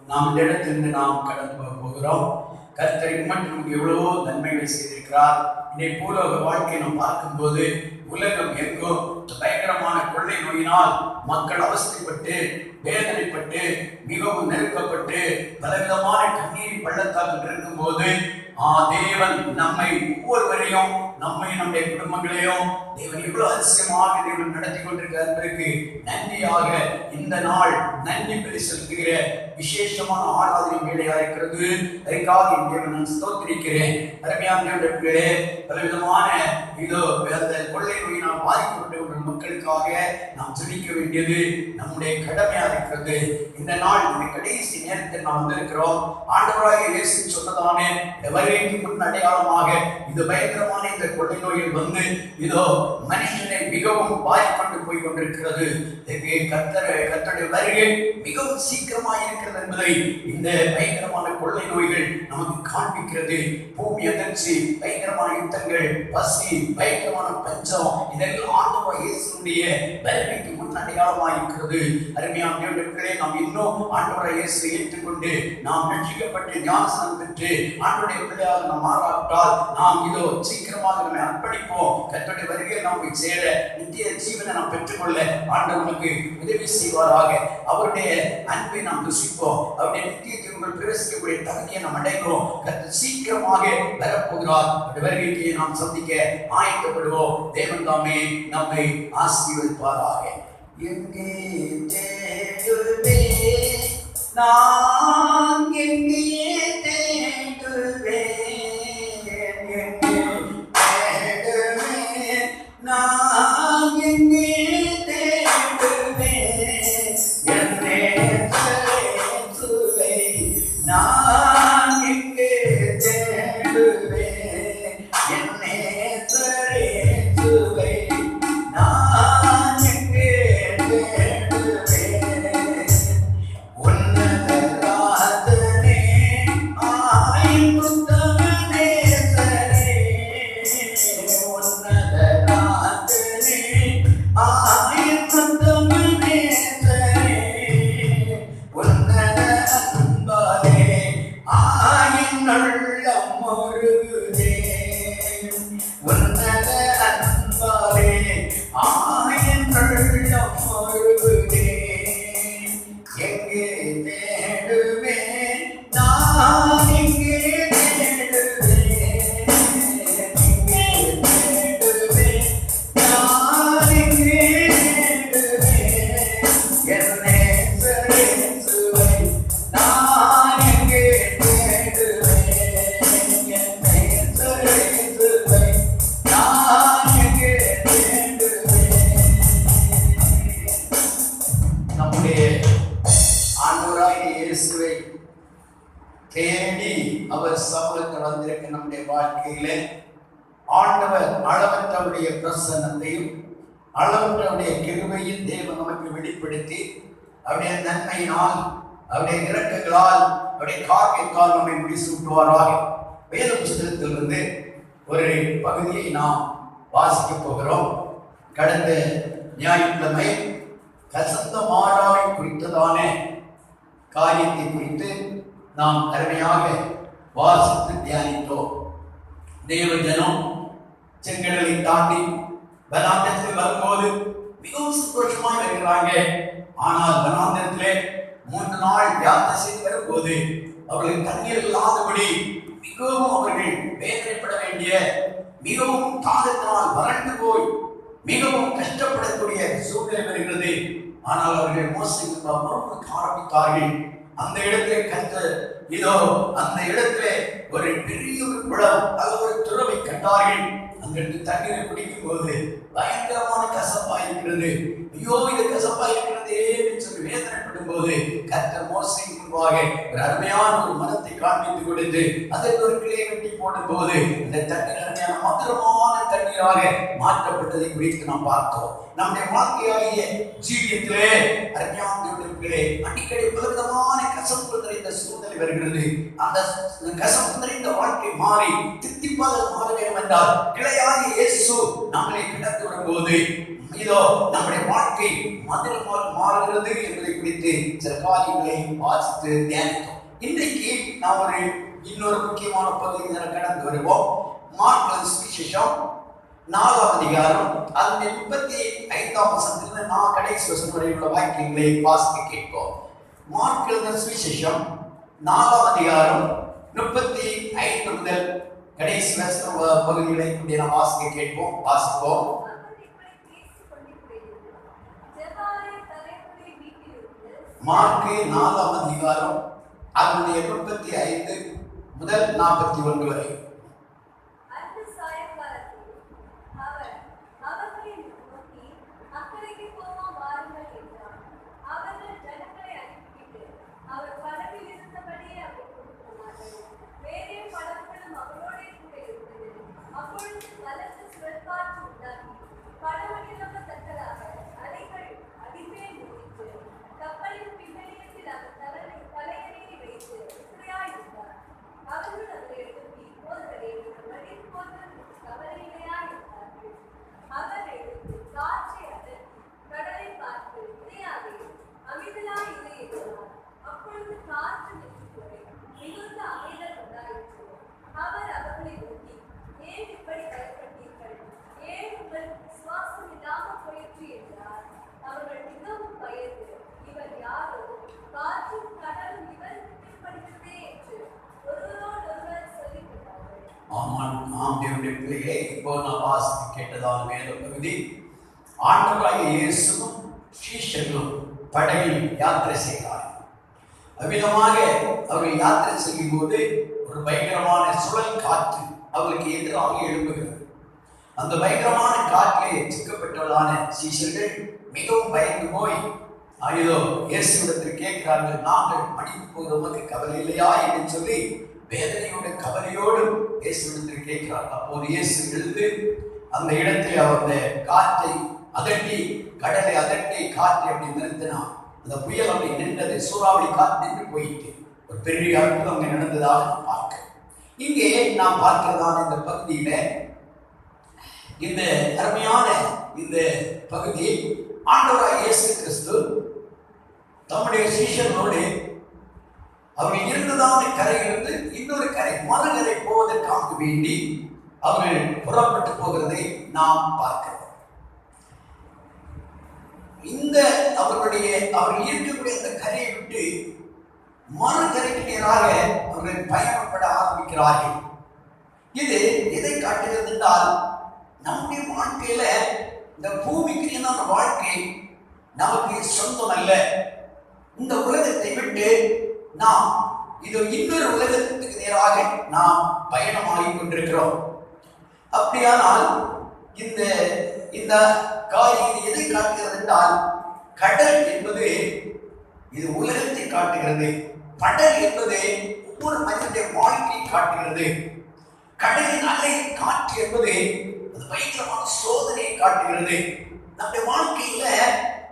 நாம் இந்த இடத்திலிருந்து நாம் கடந்து போகிறோம். கர்த்தர் மட்டும் எவ்வளவோ நன்மைகளை செய்திருக்கிறார். இன்னைக்கு பூலோக வாழ்க்கை நாம் பார்க்கும்போது உலகம் எங்கும் பயங்கரமான கொள்ளை நோயினால் மக்கள் அவஸ்தைப்பட்டு வேதனைப்பட்டு மிகவும் நெருக்கப்பட்டு பலவிதமான கண்ணீர் பள்ளத்தாக்கில் இருக்கும் போது தேவன் நம்மை ஒவ்வொருவரையும் நம்முடைய குடும்பங்களையும் தேவன் எவ்வளவு அதிசயமாக தேவன் நடத்தி கொண்டிருக்கிறார் என்பதற்கு நன்றியாக இந்த நாள் நன்றி பலி செலுத்துகிற விசேஷமான ஆராதனை வேலையா இருக்கிறது. அதற்காக தேவன் நான் ஸ்தோத்திரிக்கிறேன். அருமையான தேவர்களே, பலவிதமான இதோ அந்த கொள்ளை நோயினால் பாதிக்கப்பட்ட மக்களுக்காக நாம் ஜெபிக்க வேண்டியது நம்முடைய கடமையா இருக்கிறது. இந்த நாள் இந்த கடைசி நேரத்தில் நாம் வந்திருக்கிறோம். ஆண்டவராகிய இயேசு சொன்னதானே வருகைக்கு முன் அடையாளமாக இது பயங்கரமான இந்த கொள்ளை நோயில் வந்து இதோ மனுஷனை மிகவும் பாதிப்பட்டு போய் கொண்டிருக்கிறது. கர்த்தருடைய வருகை மிகவும் சீக்கிரமாக இருக்கிறது என்பதை இந்த பயங்கரமான கொள்ளை நோய்கள் நமக்கு காண்பிக்கிறது. பூமி அதிர்ச்சி, பயங்கரமான யுத்தங்கள், பசி, பயங்கரமான பஞ்சம், இதெல்லாம் ஆண்டவர் இயேசுடைய வருகைக்கு முன் அடையாளமாக இருக்கிறது. அருமையான தேவர்களே, நாம் இன்னும் ஆண்டவரை இயேசு ஏற்றுக்கொண்டு நாம் ரட்சிக்கப்பட்டு ஞானஸ்நானம் பெற்று ஆண்டவருடைய பிள்ளையாக நாம் மாறாவிட்டால் நாம் இதோ சீக்கிரமாக நம்மை அர்ப்பணிப்போம். கர்த்தருடைய வருகையை நாம் போய் சேர நித்திய ஜீவனை நாம் பெற்றுக்கொள்ள ஆண்டவனுக்கு உதவி செய்வாராக. அவருடைய அன்பை நாம் ருசிப்போம். அவருடைய நித்திய ஜீவங்கள் பிரவேசிக்கக்கூடிய தகுதியை நாம் அடைகிறோம். கர்த்தர் சீக்கிரமாக வரப்போகிறார். வருகைக்கு நாம் சந்திக்க ஆயத்தப்படுவோம். தேவன் தாமே நம்மை ஆசீர்வதிப்பாராக. எங்கே தேடுவே நான், எங்கே தேடுவே நான், எங்கே தேடுவே என்னே சுவை, நான் எங்கே தேடுவே என்னே சுவை, நான் எங்கே தேடுவே உன்னதராதனே ஆயுத்தமனே சரே, உன்னதராதனே ஆயுத்தமனே சரே, உன்னத அன்பாலே ஆயினுள்ளம் முருகுதே, உன்னத அன்பாலே ஆயினுள்ளம் முருகுதே, எங்கே தேடுவே நான், எங்கே தேடுவே எங்கே தேடுவே நான், எங்கே தேடுவே என்னே சுவை, நான் எங்கே தேடுவே என்னே சுவை, நான் எங்கே தேடுவே. நம்முடைய ஆண்டவராகிய இயேசுவை தேடி அவர் சமூகத்தில் வந்திருக்க நம்முடைய வாழ்க்கையிலே ஆண்டவர் அளவற்றவருடைய பிரசன்னத்தையும் அளவற்றவருடைய கிருபையும் தேவன் நமக்கு வெளிப்படுத்தி அவருடைய நன்மையினால் அவருடைய இரக்கங்களால் அவருடைய காரியத்தால் நம்மை முடிசூட்டுவாராக. வேத புஸ்தகத்திலிருந்து ஒரு பகுதியை நாம் வாசிக்க போகிறோம். கடந்த ஞாயிற்றுக்கிழமை கசந்த மாறாவை குறித்ததான காரியத்தை குறித்து நாம் அருமையாக வாசித்து தியானித்தோம். தேவ ஜனம் செங்கடலை தாண்டி வனாந்தரத்தில் வரும்போது மிகவும் சந்தோஷமாக வருகிறாங்க. ஆனால் வனாந்தரத்திலே 3 நாள் யாத்திரை செய்து வரும்போது அவர்களுக்கு தண்ணீர் இல்லாதபடி மிகவும் அவர்கள் வேதனைப்பட வேண்டிய, மிகவும் தாகத்தினால் வறண்டு போய் மிகவும் கஷ்டப்படக்கூடிய சூழ்நிலை வருகிறது. ஆனால் அவர்கள் மோசைக்கு ஆரம்பித்தார்கள். அந்த இடத்திலே கர்த்தர் இதோ அந்த இடத்திலே ஒரு பெரிய குளம், அது ஒரு துறவை கண்டார்கள். அங்கிருந்து தண்ணீரை குடிக்கும் போது பயங்கரமான கசப்பா இருக்கிறது. ஐயோ, இது கசப்பா இருக்கிறதே சொல்லி வேதனைப்படும் போது கர்த்தர் மோசேக்கு முன்பாக ஒரு அருமையான ஒரு மரத்தை காண்பித்து கொடுத்து அதற்கு ஒரு கிளையை வெட்டி போடும் போது இந்த தண்ணீர் அருமையான மதுரமான தண்ணீராக மாற்றப்பட்டதை குறித்து நாம் பார்த்தோம். நம்முடைய வாழ்க்கையாகிய ஜீவியத்திலே அருமையான அடிக்கடி பலவிதமான கசப்பு நிறைந்த சூழ்நிலை வருகிறது. அந்த கசப்பு நிறைந்த வாழ்க்கை மாறி தித்திப்பாக மாற வேண்டும் என்றால் கிளையாகிய இயேசு நம்மளை கிடந்து விடும் போது இதோ நம்முடைய வாழ்க்கை மதுரமாக மாறுகிறது என்பதை குறித்து சில காரியங்களை வாசித்து தியானித்தோம். இன்றைக்கு நாம் இன்னொரு முக்கியமான பகுதியை கடந்து வருவோம். மார்க் சுவிசேஷம் 4ஆம் அதிகாரம் அதனுடைய 35ஆம் வசனத்திலிருந்து நான் கடைசி வசனம் வரை உள்ள வாக்கியங்களை வாசிக்க கேட்போம். மார்க் சுவிசேஷம் 4ஆம் அதிகாரம் 35 முதல் கடைசி பகுதிகளை நாம் வாசிக்க கேட்போம். வாசிப்போம். மார்க் 4ஆம் அதிகாரம் அதனுடைய 35 முதல் 41 வரை. இப்போ நான் வாசித்து கேட்டதான வேத பகுதி, ஆண்டவராகிய இயேசுவும் சீஷர்களும் படகில் யாத்திரை செய்தார். அவ்விதமாக அவர்கள் யாத்திரை செய்யும் போது ஒரு பயங்கரமான சுழல் காற்று அவர்களுக்கு எதிராக எழும்புகிறது. அந்த பயங்கரமான காற்றிலே சிக்கப்பட்டவர்களான சீஷர்கள் மிகவும் பயந்து போய் இதோ இயேசுவிடத்தில் கேட்கிறார்கள், நாங்கள் மடிந்து போது உமக்கு கவலை இல்லையா என்று சொல்லி வேதனையோடு கவலையோடு இயேசுவிடத்தில் கேட்கிறார். அப்போது இயேசு எழுந்து அந்த இடத்தில் அந்த காற்றை அதட்டி, கடலை அதட்டி காற்றை அப்படி நிறுத்தினார். அந்த புயல் அப்படி நின்றது, சூறாவளி காற்று நின்று போயிட்டு ஒரு பெரிய அற்புதம் அங்கே நடந்ததாக பார்க்க. இங்கே நாம் பார்க்கிறதான இந்த பகுதியில இந்த அருமையான இந்த பகுதி ஆண்டவராகிய இயேசு கிறிஸ்து தம்முடைய சீஷர்களோடு அவர்கள் இருந்ததான கரையிலிருந்து இன்னொரு கரை மறுகரை போவதற்காக வேண்டி அவர்கள் புறப்பட்டு போகிறதை நாம் பார்க்கிறோம். இந்த அவர்கள் இருக்கக்கூடிய அந்த கரையை விட்டு மறுகரைக்கு நேராக அவர்கள் பயணப்பட ஆரம்பிக்கிறார்கள். இது எதை காட்டுகிறது என்றால், நம்முடைய வாழ்க்கையில இந்த பூமிக்கு வாழ்க்கை நமக்கு சொந்தம் அல்ல. இந்த உலகத்தை விட்டு நாம் இது இன்னொரு உலகத்துக்கு நேராக நாம் பயணமாகிக் கொண்டிருக்கிறோம். அப்படியானால் இந்த இந்த காரியம் எதை காட்டுகிறது என்றால், கடல் என்பது இது உலகத்தை காட்டுகிறது. படல் என்பது ஒவ்வொரு மனிதனுடைய வாழ்க்கையை காட்டுகிறது. கடலின் அலை காற்று என்பது அது பயங்கரமான சோதனையை காட்டுகிறது. நம்முடைய வாழ்க்கையில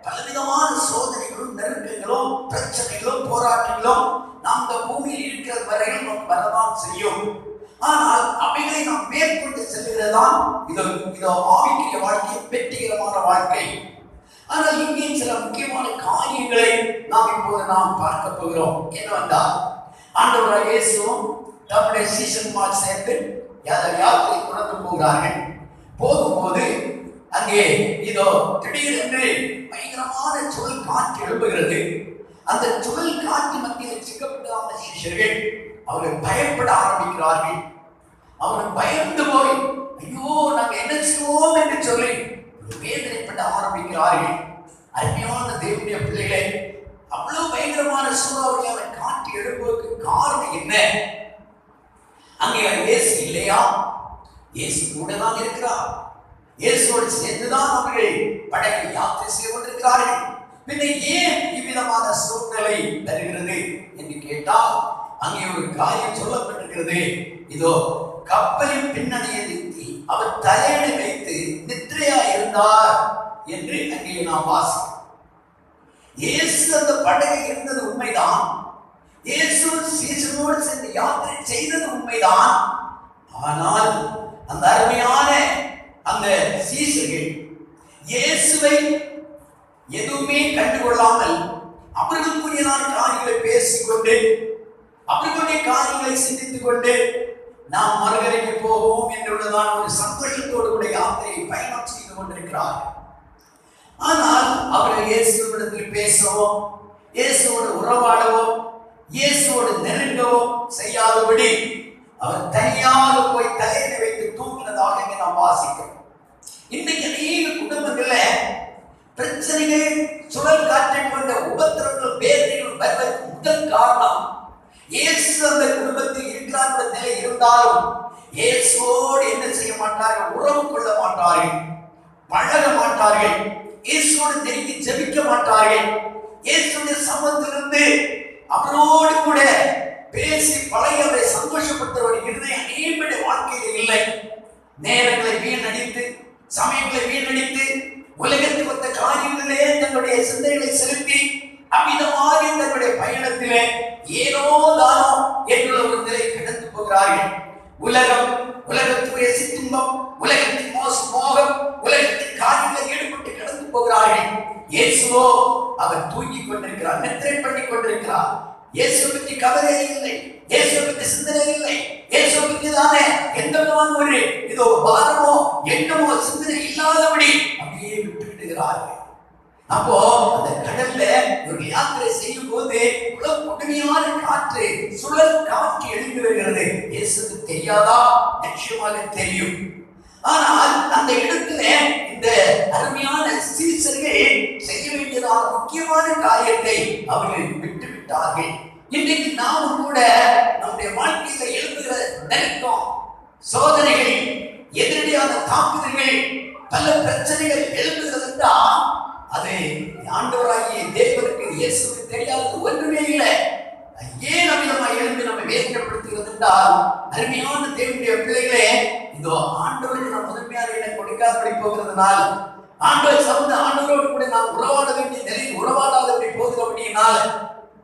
பலவிதமான சோதனைகளும் நெருக்கங்களும் பிரச்சனைகளும் போராட்டங்களும் நாம் இந்த பூமியில் இருக்கிற வரையில் நாம் வரதான் செய்யும். ஆனால் அவைகளை நாம் மேற்கொண்டு செல்கிறதான் இதோ ஆவிக்குரிய வாழ்க்கை, வெற்றிகரமான வாழ்க்கை. ஆனால் இங்கே சில முக்கியமான காரியங்களை நாம் இப்போது நாம் பார்க்க போகிறோம். என்னவென்றால், ஆண்டவராகிய இயேசுவும் தம்முடைய சீஷன்மார் சேர்ந்து யாத்திரை தொடர்ந்து போகிறார்கள். போகும்போது அங்கே இதோ திடீரென்று பயங்கரமான சுழல் காற்று எழுப்புகிறது. அந்த சுழல் காற்று மத்தியில் சிக்கப்பட்ட சீஷர்கள் அவர்கள் பயப்பட ஆரம்பிக்கிறார்கள். அவர்கள் பயந்து போய், ஐயோ நாங்கள் என்ன செய்வோம் என்று சொல்லி வேதனைப்பட ஆரம்பிக்கிறார்கள். அருமையான தேவனுடைய பிள்ளைகளை, அவ்வளவு பயங்கரமான சூறாவளியான காற்று எழுப்புவதற்கு காரணம் என்ன? அங்கே இயேசு இல்லையா? இயேசு கூட தான் இருக்கிறார். இயேசுவோடு சேர்ந்துதான் அவர்கள் படகில் யாத்திரை செய்து கொண்டிருக்கிறார்கள். பின்ன ஏன் இவ்விதமான சூழ்நிலை தருகிறது என்று கேட்டால், அங்கே ஒரு காரியம் சொல்லப்பட்டிருக்கிறது. இதோ கப்பலின் பின்னணியில் அவர் தலையணை வைத்து நித்திரையா இருந்தார் என்று அங்கே நாம் வாசிக்கிறோம். இயேசு அந்த படகில் இருந்தது உண்மைதான். இயேசு சீசனோடு சென்று யாத்திரை செய்தது உண்மைதான். ஆனால் அந்த அருமையான அந்த சீசர்கள் இயேசுவை எதுவுமே கண்டுகொள்ளாமல் அவர்களுக்குரியதான காரியங்களை பேசிக்கொண்டு அவர்களுடைய காரியங்களை சிந்தித்துக் கொண்டு நாம் மறுகரைக்கு போவோம் என்றுள்ளதான ஒரு சந்தோஷத்தோடு கூட யாத்திரையை பயணம் செய்து கொண்டிருக்கிறார்கள். ஆனால் அவர்கள் இயேசுவிடத்தில் பேசவோ இயேசுவோடு உறவாடவோ இயேசுவோடு நெருங்கவோ செய்யாதபடி அவர் தனியாக போய் தலையை வைத்து தூங்கினதாக இங்கே நாம் வாசிக்கிறோம். இன்றைக்கு அநேக குடும்பங்கள்ல பிரச்சனைகள், சுழல் காற்றை கொண்ட உபத்திரங்கள், வேதனைகள் வருவதற்கு முதல் காரணம் இயேசு அந்த குடும்பத்தில் இருக்கிறார் நிலை இருந்தாலும் இயேசுவோடு என்ன செய்ய மாட்டார்கள், உறவு கொள்ள மாட்டார்கள், பழக மாட்டார்கள், இயேசுவோடு நெருங்கி ஜெபிக்க மாட்டார்கள், இயேசுடைய சமூகத்திலிருந்து அவரோடு கூட பேசி பழகி அவரை சந்தோஷப்படுத்துவர் இருதயம் அநேகருடைய வாழ்க்கையில் இல்லை. நேரங்களை வீணடித்து, சமயங்களை வீணடித்து, உலகத்தில் வந்த காரியங்களிலே தன்னுடைய சிந்தைகளை செலுத்தி அமிதமாக தன்னுடைய பயணத்திலே ஏனோ தானோ என்ற ஒரு நிலை கடந்து போகிறார்கள். உலகத்துடைய சித்துன்பம், உலகத்தின் மோகம், உலகத்தின் காரியங்களை ஈடுபட்டு கடந்து போகிறார்கள். இயேசுவோ அவர் தூங்கிக் கொண்டிருக்கிறார், நித்திரை பண்ணி கொண்டிருக்கிறார். இயேசு பற்றி கவலை இல்லை, இயேசு பற்றி சிந்தனை இல்லை, இயேசு பற்றி தானே எந்த ஒரு இதோ பாரமோ எண்ணமோ சிந்தனை இல்லாதபடி அப்படியே விட்டு விடுகிறார்கள். அப்போ அந்த கடல்ல ஒரு யாத்திரை செய்யும் போது கொடுமையான காற்று, சுழல் காற்று எழுந்து வருகிறது. இயேசுக்கு தெரியாதா? நிச்சயமாக தெரியும். ஆனால் அந்த இடத்துல இந்த அருமையான சீசர்கள் செய்ய வேண்டியதான முக்கியமான காரியத்தை அவர்கள் விட்டு விட்டார்கள். இன்றைக்கு நாமும் கூட நம்முடைய வாழ்க்கையில எழுதுகிற நெருக்கம், சோதனைகள், எதிரடியான தாக்குதல்கள், பல பிரச்சனைகள் எழுதுகிறது என்றால் அது ஆண்டவராகிய தேவனுக்கு இயேசுக்கு தெரியாதது ஒன்றுமே இல்லை. ஏன் அமிதமாக எழுந்து நம்ம வேதனைப்படுத்துகிறது என்றால், அருமையான தேவனுடைய பிள்ளைகளே, இதோ ஆண்டவருக்கு நாம் முதன்மையான இடம் கொடுக்காதபடி போகிறதுனால், ஆண்டவர் சமந்த ஆண்டவரோடு கூட நாம் உறவாட வேண்டிய நிலையில் உறவாடாதபடி போகிறபடியினால்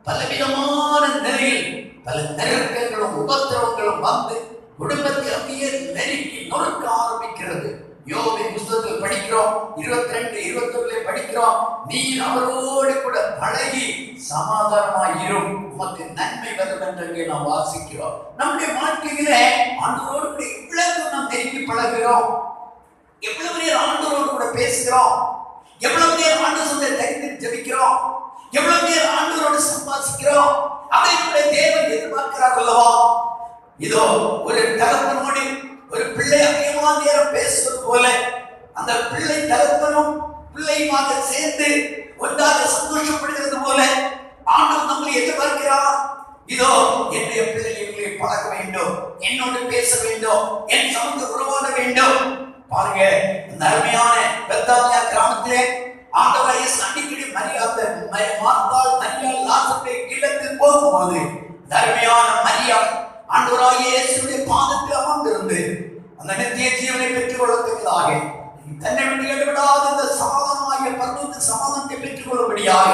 பலவிதமான நிலையில் பல நெருக்கங்களும் உபத்திரவங்களும் வந்து குடும்பத்தை அப்படியே நெருக்கி நொறுக்க ஆரம்பிக்கிறது. யோபின் புத்தகத்தில் படிக்கிறோம், 22, 21 படிக்கிறோம், நீர் அவரோடு கூட பழகி சமாதானமாயிரும், உமக்கு நன்மை வரும் என்று நாம் வாசிக்கிறோம். நம்முடைய வாழ்க்கையிலே ஆண்டவரோடு கூட எவ்வளவு நாம் நெருங்கி பழகிறோம், எவ்வளவு நேரம் ஆண்டவரோடு கூட பேசுகிறோம், எவ்வளவு நேரம் ஆண்டவர் சொந்த தரித்து ஜெபிக்கிறோம், எவ்வளவு நேரம் ஆண்டவரோடு சம்பாதிக்கிறோம். அதை கூட தேவன் எதிர்பார்க்கிறார் அல்லவா? இதோ ஒரு தகப்பனோடு ஒரு பிள்ளை அதிகமான நேரம் பேசுவது போல அந்த பிள்ளை தகப்பனும் பிள்ளையுமாக சேர்ந்து ஒன்றாக சந்தோஷப்படுகிறது போல ஆண்டவர் நம்மளை எதிர்பார்க்கிறார். இதோ என்னுடைய பிள்ளைகளை பழக வேண்டும், என்னோடு பேச வேண்டும், என் சமூக உருவாட வேண்டும். பாருங்க, இந்த அருமையான பெத்தானியா கிராமத்திலே ஆண்டவர் இயேசு அடிக்கடி மார்த்தாள், மரியாள், லாசருடைய இல்லத்தில் போகும்போது அருமையான மரியாள் ஆண்டவராகிய இயேசுவுடைய பாதத்தில் அமர்ந்திருந்து அந்த நித்திய ஜீவனை பெற்றுக் கொள்ளத்தக்கதாக, தன்னை விடாத இந்த சமாதானமாகிய பரலோக சமாதானத்தை பெற்றுக் கொள்ளும்படியாக,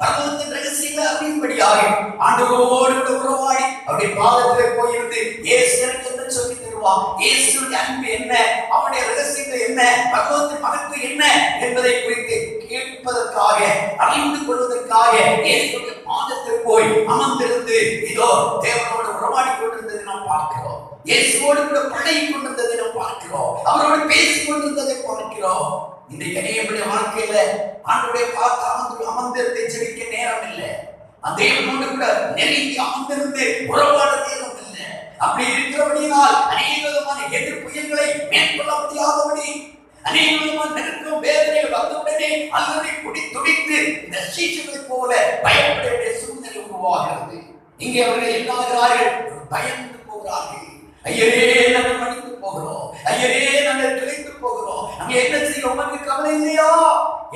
பரலோகத்தின் ரகசியங்களை அறியும்படியாக ஆண்டவரோடு கூட உறவாடி அவருடைய பாதத்திலே போயிருந்து இயேசு எனக்கு என்ன சொல்லி தருவார், இயேசுடைய அன்பு என்ன, அவருடைய ரகசியங்கள் என்ன, பரலோகத்தின் மகத்துவம் என்ன என்பதை குறித்து கேட்பதற்காக, அறிந்து கொள்வதற்காக இயேசுடைய பாதத்தில் போய் அமர்ந்திருந்து இதோ தேவனோடு உறவாடி கொண்டிருந்ததை நாம் பார்க்கிறோம். இயேசுவோடு கூட பழகி கொண்டிருந்ததை நாம் பார்க்கிறோம், அவரோடு பேசிக் கொண்டிருந்ததை பார்க்கிறோம். இன்றைக்கு அநேகருடைய வாழ்க்கையில ஆண்டவருடைய பார்த்து அமர்ந்திருந்தை ஜெபிக்க நேரம் இல்லை, அந்த தேவனோடு கூட நெருங்கி அமர்ந்திருந்து உறவாட நேரம் இல்லை. அப்படி இருக்கிறபடியால் அநேக விதமான எதிர் புயல்களை மேற்கொள்ள முடியாதபடி, அநேக விதமான நெருக்கம், வேதனைகள் வந்தவுடனே அல்லது குடி துடித்து இந்த சீசனை போல பயப்பட வேண்டிய சூழ்நிலை உருவாகிறது. இங்கே அவர்கள் என்னாகிறார்கள், பயந்து போகிறார்கள். ஐயரே நாங்கள் மடித்து போகிறோம், ஐயரே நாங்கள் கிளைத்து போகிறோம், அங்கே என்ன செய்ய உமக்கு கவலை இல்லையா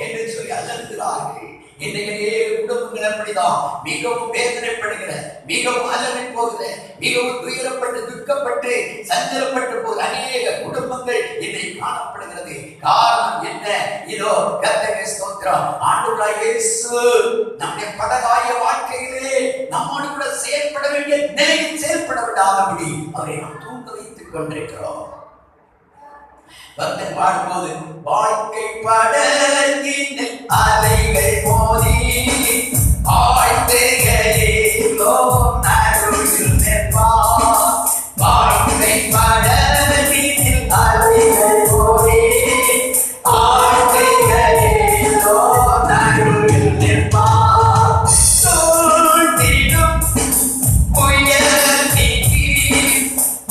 என்று சொல்லி அலறுகிறார்கள். இன்றைய குடும்பங்கள் அப்படிதான் மிகவும் வேதனைப்படுகிற, மிகவும் அலறி போகிற, மிகவும் துயரப்பட்டு துக்கப்பட்டு சஞ்சலப்பட்டு போகிற அநேக குடும்பங்கள் இன்றைக்கு காணப்படுகிறது. காரணம் என்ன? இதோ கர்த்தருக்கு ஸ்தோத்திரம், ஆண்டவராகிய இயேசு நம்முடைய படகாய வாழ்க்கையிலே நம்மோடு கூட செயல்பட வேண்டிய நிலையில் செயல்பட விடாதபடி அவரை நாம் தூங்க வைத்துக் கொண்டிருக்கிறோம். பக்தன் பாடும்போது வாழ்க்கை படகினில் அலைகள் மோதி ஆழ்ந்துகளிலோ நடுவில் நிற்பார். வாழ்க்கை படகினில் அலைகள் மோதி ஆழ்ந்துகளிலோ நடுவில் நிற்பார். சூழ்ந்திடும் புயல் நீக்கி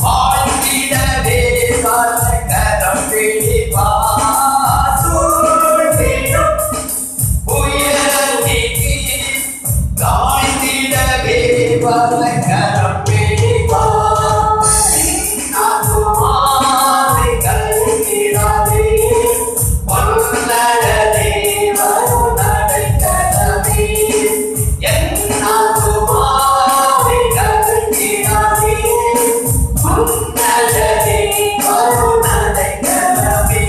வாழ்ந்திடவே கரம் பிடிப்பார். சூழ்ந்திடும் புயல் நீக்கி வாழ்ந்திடவே கரம் பிடிப்பார். நாத்துமாவை கைவிடாதே பொருளடலே வரும் நடைக்கலமே. என் நாத்துமாவை கைவிடாதே பொருளடலே வரும் நடைக்கலமே.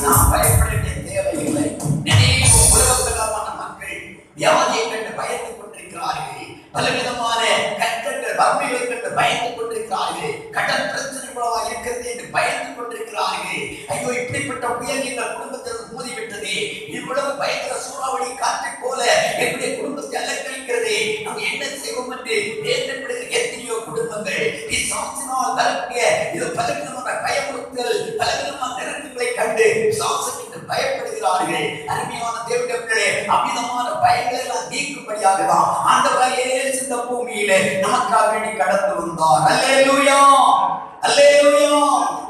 நாம் பயப்பட தேவையில்லை. நினைவு உலகப்பிரகாரமான மக்கள் வியாதியை கண்டு பயந்து கொண்டிருக்கிறார்கள். பலவிதமான கஷ்டங்கள் வறுமைகளை கண்டு பயந்து கொண்டிருக்கிறார்கள். கடன் பிரச்சனைகளாக இருக்கிறது என்று பயந்து கொண்டிருக்கிறார்கள். ஐயோ, இப்படிப்பட்ட புயல் எங்கள் குடும்பத்தில் மோதிவிட்டது, இவ்வளவு பயங்கர சூறாவளி காற்றை போல என்னுடைய குடும்பத்தை அலங்கரிக்கிறது, நாம் என்ன செய்வோம் என்று வேதனைப்படுகிற எத்தனையோ குடும்பங்கள் பிசாசினால் வரக்கூடிய இது பலவிதமான பயமுறுத்தல், பலவிதமான நெருக்கங்களை கண்டு பிசாசுக்கு பயப்படுகிறார்கள். அருமையான தேவனுடைய பிள்ளைகளே, அமிதமான பயங்களை எல்லாம் நீக்கும்படியாக தான் ஆண்டவர் இயேசு இந்த பூமியிலே நமக்காக வேண்டி கடந்து வந்தார். அல்லேலூயா, அல்லேலூயா.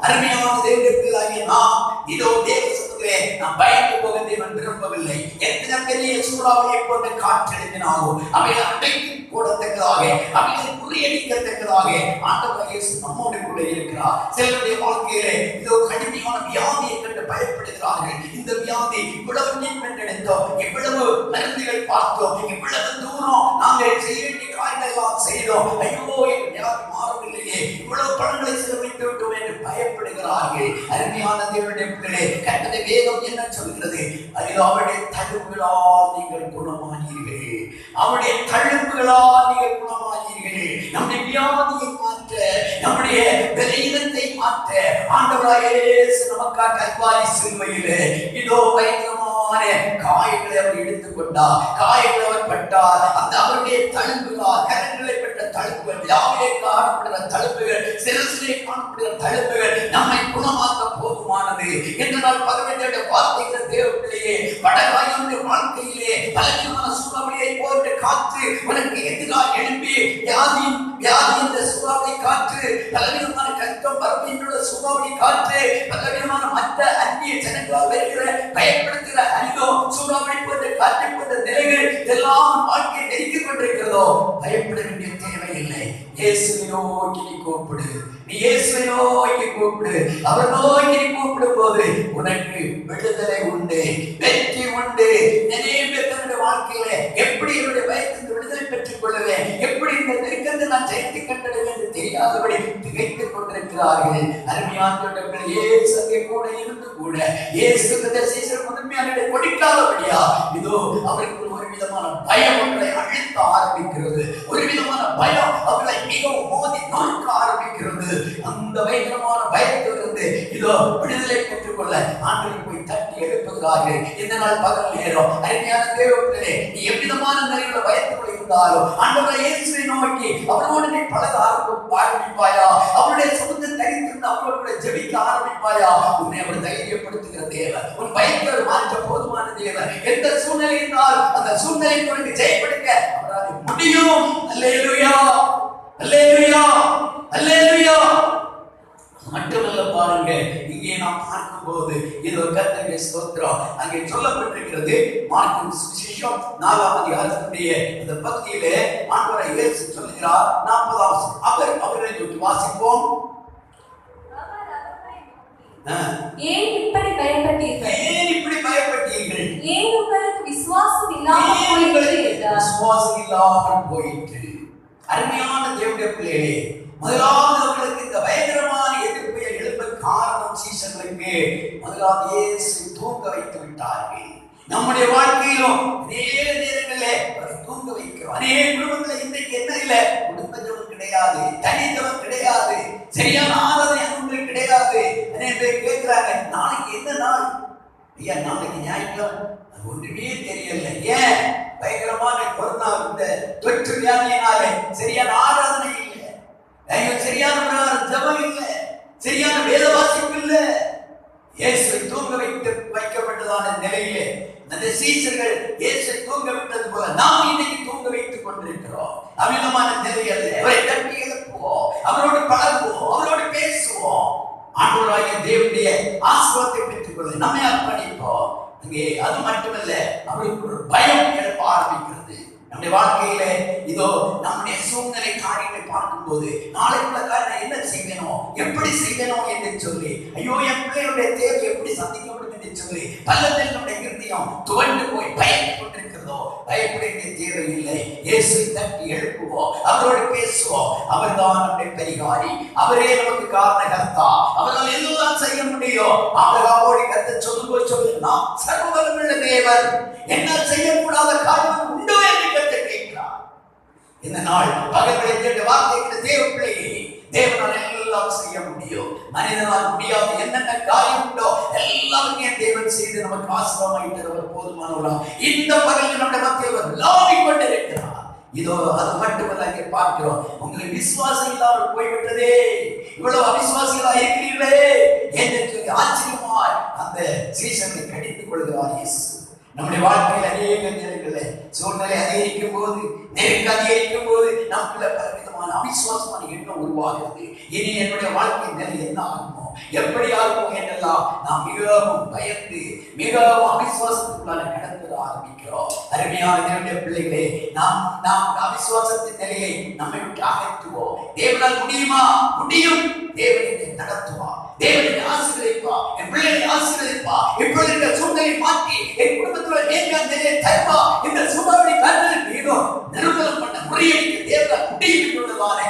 அருமையான தேவனுடைய பிள்ளைகளாகிய நாம் இதோ தேவ சமூகத்திலே நாம் பயந்து போக தேவன் விரும்பவில்லை. எத்தனை பெரிய சூறாவளியை போன்ற காற்றெழுப்பினாலும் அவைகளை அடைத்து போடத்தக்கதாக, அவைகளை முறியடிக்கத்தக்கதாக ஆண்டவர் இயேசு நம்மோடு கூட இருக்கிறார். சிலருடைய வாழ்க்கையிலே இதோ கடுமையான வியாதியை கண்டு பயப்படுகிறார்கள். இந்த வியாதி இவ்வளவு நீண்மென்று எடுத்தோம், இவ்வளவு மருந்துகள் பார்த்தோம், இவ்வளவு தூரம் நாங்கள் செய்ய வேண்டிய காரியங்கள் எல்லாம் செய்தோம், ஐயோ என் வியாதி மாறவில்லையே, இவ்வளவு பணங்களை செலவழித்து விட்டோம் என்று பயப்படுகிறார்கள். அருமையான தேவனுடைய பிள்ளைகளே, கர்த்தருடைய வேதம் என்ன சொல்கிறது? அதில் அவருடைய தழும்புகளால் நீங்கள் குணமானீர்கள், அவருடைய தழும்புகளால் நீங்கள் குணமானீர்கள். நம்முடைய வியாதியை மாற்ற, நம்முடைய பலவீனத்தை மாற்ற ஆண்டவராகிய இயேசு நமக்காக கல்வாரி சிலுவையிலே இதோ பயங்கரமான காயங்களை அவர் எடுத்துக் கொண்டார், காயங்களை அவர் பட்டார். அந்த அவருடைய தழும்புகளால், கரங்களை பெற்ற தழும்புகள், வியாதியை காணப்படுகிற தழும்புகள், சிரசிலே காணப்படுகிற தழும்புகள் நம்மை குணமாக்க போதுமானது என்று நான் 18 வார்த்தைகிற தேவ பிள்ளையே, வடகாயனுடைய வாழ்க்கையிலே பலவிதமான சூறாவளியை போன்ற காற்று உனக்கு எதிராக எழுப்பி வியாதி என்ற சூறாவளி காற்று, பலவிதமான கஷ்டம் வறுமையினுள்ள சூறாவளி காற்று, பலவிதமான மற்ற அந்நிய ஜனங்களால் வருகிற பயப்படுத்துகிற அரிதோ சூறாவளி போன்ற காற்றை போன்ற நிலைகள் எல்லாம் வாழ்க்கையை நெருக்கிக் கொண்டிருக்கிறதோ பயப்பட வேண்டிய தேவையில்லை. இயேசுவை நோக்கி நீ கூப்பிடு, நீ இயேசுவை நோக்கி கூப்பிடு. அவர் நோக்கி நீ கூப்பிடும் போது உனக்கு விடுதலை உண்டு, வெற்றி உண்டு. நிறைய பேர் தன்னுடைய வாழ்க்கையில எப்படி என்னுடைய பயத்திற்கு விடுதலை பெற்றுக் கொள்ளுவேன், எப்படி இந்த நெருக்கத்தை நான் ஜெயித்து கண்டடுவேன் என்று தெரியாதபடி திகைத்துக் கொண்டிருக்கிறார்கள். அருமையானவர்கள், இயேசு அங்கே கூட இருந்து கூட இயேசு முதன்மையான கொடுக்காதபடியா இதோ அவருக்கு ஒரு விதமான பயம் அவர்களை அழுத்த ஆரம்பிக்கிறது, ஒரு விதமான பயம் அவர்களை மிகவும் மோதி நொறுக்க ஆரம்பிக்கிறது. அந்த பயங்கரமான பயத்திலிருந்து இதோ விடுதலை பெற்றுக் கொள்ள ஆண்டவரை போய் தட்டி எழுப்புகிறார்கள். இந்த நாள் பகல் நேரம் அருமையான தேவர்களே, நீ எவ்விதமான நிலையில பயத்துக்குள் இருந்தாலும் ஆண்டவரை இயேசுவை நோக்கி அவரோடு நீ பழக ஆரம்பிப்பாயா, அவருடைய சமுத்திரம் தரித்திருந்து அவரோடு ஜெபிக்க ஆரம்பிப்பாயா, உன்னை அவர் தைரியப்படுத்துகிற தேவன், உன் பயத்தை மாற்ற போதுமான தேவன். எந்த சூழ்நிலை இருந்தால் அந்த சூழ்நிலையை உனக்கு ஜெயப்படுத்த அவரால் முடியும். அல்லேலூயா, அல்லேலூயா, அல்லேலூயா. மட்டுமல்ல பாருங்க, இங்கே நாம் பார்க்கும் போது இது கர்த்தருடைய ஸ்தோத்திரம் அங்கே சொல்லப்பட்டிருக்கிறது. மார்க்கு சுவிசேஷம் 4ஆம் அதிகாரத்தினுடைய அந்த பகுதியிலே ஆண்டவர் இயேசு சொல்கிறார் 40ஆம் அவரை நோக்கி வாசிப்போம். ஏன் இப்படி பயப்பட்டீர்கள்? ஏன் இப்படி பயப்பட்டீர்கள்? ஏன் உங்களுக்கு விசுவாசம் இல்லாமல் போயிற்று? அருமையான தேவனுடைய பிள்ளைகளே, முதலாவது அவர்களுக்கு இந்த பயங்கரமான எதிர்ப்பை எழுப்ப காரணம் சீசர்களுக்கு முதலாவது இயேசு தூங்க வைத்து விட்டார்கள். நம்முடைய வாழ்க்கையிலும் அநேக நேரங்களிலே அவரை தூங்க வைக்கிறோம். அநேக குடும்பத்தில் இன்றைக்கு என்ன இல்லை, குடும்ப ஜெபம் கிடையாது, தனி ஜெபம் கிடையாது, சரியான ஆராதனை அனுபவங்கள் கிடையாது. அநேக பேர் கேட்கிற கேட்கிறாங்க, நாளைக்கு என்ன நாள் ஐயா? நாளைக்கு ஞாயிற்றுக்கிழமை. அது ஒன்றுமே தெரியல. ஏன்? பயங்கரமான கொரோனா இந்த தொற்று வியாதியினாலே சரியான ஆராதனை இல்லை, சரியான ஜபம் இல்லை, சரியான வேத வாசிப்பு இல்லை. இயேசு தூங்க வைக்கப்பட்டதான நிலையிலே அந்த சீசர்கள் இயேசு தூங்க விட்டது போல நாம் இன்னைக்கு தூங்க வைத்துக் கொண்டிருக்கிறோம். அமிதமான நிலையில் அவரை தட்டி எழுப்புவோம், அவரோடு பழகுவோம், அவரோடு பேசுவோம். ஆண்டவராகிய தேவனுடைய ஆசீர்வாதத்தை பெற்றுக் கொள்ள நம்மை அர்ப்பணிப்போம். அங்கே அது மட்டுமல்ல, அவருக்கு ஒரு பயம் எழுப்ப ஆரம்பிக்கிறது. நம்முடைய வாழ்க்கையில இதோ நம்முடைய சூழ்நிலை காரியங்களை பார்க்கும் போது நாளைக்குள்ள காரணம் என்ன செய்யணும், எப்படி செய்யணும் என்று சொல்லி, ஐயோ என் பிள்ளைகளுடைய தேவை எப்படி சந்திக்கப்படும் என்று சொல்லி பல்லத்தில் நம்முடைய இருதயம் துவண்டு போய் பயந்து கொண்டிருக்கிறதோ, பயப்பட வேண்டிய தேவை இல்லை. இயேசுவை தட்டி எழுப்புவோம், அவரோடு பேசுவோம். அவர்தான் நம்முடைய பரிகாரி, அவரே நமக்கு காரணகர்த்தா, அவரால் எல்லாம் செய்ய முடியும். ஆபிரகாமோடு கர்த்தர் சொல்லும்போது சொல்லுகிறார், சர்வவல்லமையுள்ள தேவன், என்னால் செய்யக்கூடாத காரியம் உண்டோ என்று கர்த்தர் கேட்கிறார். இந்த நாள் பகல்களை கேட்ட வார்த்தைகளை தேவ பிள்ளையை தேவனால் எல்லாம் செய்ய முடியும். மனிதனால் முடியாது என்னென்ன காரியம் உண்டோ எல்லாமே தேவன் செய்து நமக்கு ஆசீர்வாதமாய் தருவர் போதுமானவராம். இந்த பகலில் நம்முடைய மத்தியில் லாவிக் கொண்டிருக்கிறார். இதோ அது மட்டுமல்ல, இங்கே பார்க்கிறோம், உங்களுக்கு விசுவாசம் இல்லாமல் போய்விட்டதே, இவ்வளவு அவிசுவாசிகளா இருக்கிறீர்களே என்று சொல்லி ஆச்சரியமாய் அந்த சீசனை கடித்துக் கொள்கிறார் இயேசு. நம்முடைய வாழ்க்கையில் அநேக நேரங்களில் சூழ்நிலை அதிகரிக்கும் போது, நெருக்கம் அதிகரிக்கும் போது நமக்குள்ள பலவிதமான அவிசுவாசமான எண்ணம் உருவாகிறது. இனி என்னுடைய வாழ்க்கை நிலை என்ன ஆகுமோ, எப்படி ஆகுமோ என்றெல்லாம் நாம் மிகவும் பயந்து மிகவும் அவிசுவாசத்துக்குள்ளான கடந்து ஆரம்பிக்கிறோம். அருமையான தேவனுடைய பிள்ளைகளே, நாம் அவிசுவாசத்தின் நிலையை நம்மை விட்டு அகற்றுவோம். தேவனால் முடியுமா? முடியும். தேவனை நடத்துவா, தேவனை ஆசீர்வதிப்பா, என் பிள்ளைகளை ஆசீர்வதிப்பா. இப்பொழுது இந்த சூழ்நிலை மாற்றி என் குடும்பத்தில் நிலையை தருவா. இந்த சூழ்நிலை கருத்தில் மீதோ நிர்மலம் பண்ண முறையடிக்க தேவனால் முடியும் என்றுள்ளதான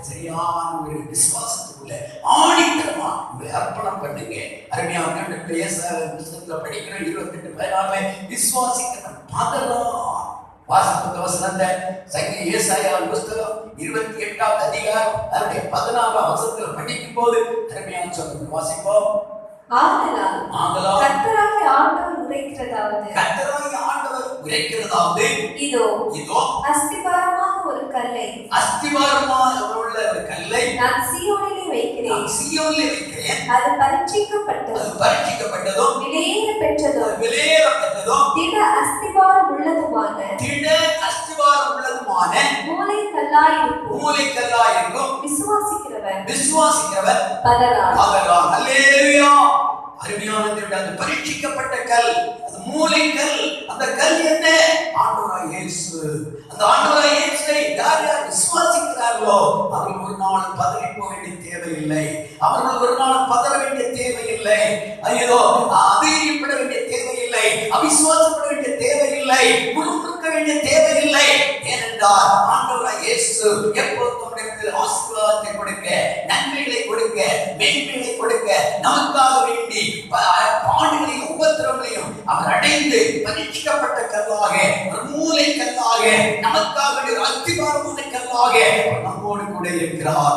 சரியான ஒரு விசுவாசத்துக்குள்ள ஆணித்தரமா உங்களை அர்ப்பணம் பண்ணுங்க. அருமையான புத்தகத்துல படிக்கிற 28:14 விசுவாசிக்கிறவன் பதறான். வாசிப்பு வசனத்தை சங்கீத ஏசாயாவின் புத்தகம் 28வது அதிகாரம் அதனுடைய 14ஆம் வசனத்துல படிக்கும் போது அருமையான சொல்லுங்க, வாசிப்போம். ஆதலால் கர்த்தராகிய ஆண்டவர் உரைக்கிறதாவது, இதோ அஸ்திபாரமாக ஒரு கல்லை நான் சீயோனிலே வைக்கிறேன். அது பரீட்சிக்கப்பட்டதும் விலையேற பெற்றதும் திட அஸ்திபாரம் உள்ளதுமான மூலைக்கல்லாயிருக்கும். விசுவாசிக்கிறவர் பதறார். அல்லேலூயா. அருமையான தேவனுடைய பரீட்சிக்கப்பட்ட கல், அது மூலைக்கல். அந்த கல் என்ன? ஆண்டவராகிய இயேசு. அந்த ஆண்டவராகிய இயேசுவை யார் யார் விசுவாசிக்கிறார்களோ அவர்கள் ஒரு நாள் பதறி போக வேண்டிய தேவையில்லை. அவர்கள் ஒரு நாள் பதற வேண்டிய தேவையில்லை. ஐயோ அதிகப்பட வேண்டிய தேவையில்லை, அவிசுவாசப்பட வேண்டிய தேவையில்லை, முறுமுறுக்க வேண்டிய தேவையில்லை. ஏனென்றால் ஆண்டவராகிய இயேசு எப்போதும் ஆசீர்வாதத்தை கொடுக்க, நன்மைகளை கொடுக்க, மேன்மைகளை கொடுக்க, நமக்காக வேண்டி பாடுகளையும் உபத்திரங்களையும் அவர் அடைந்து பரீட்சிக்கப்பட்ட கல்லாக, ஒரு மூலை கல்லாக, நமக்காக வேண்டிய ஒரு அஸ்திபாரமான கல்லாக நம்மோடு கூட இருக்கிறார்.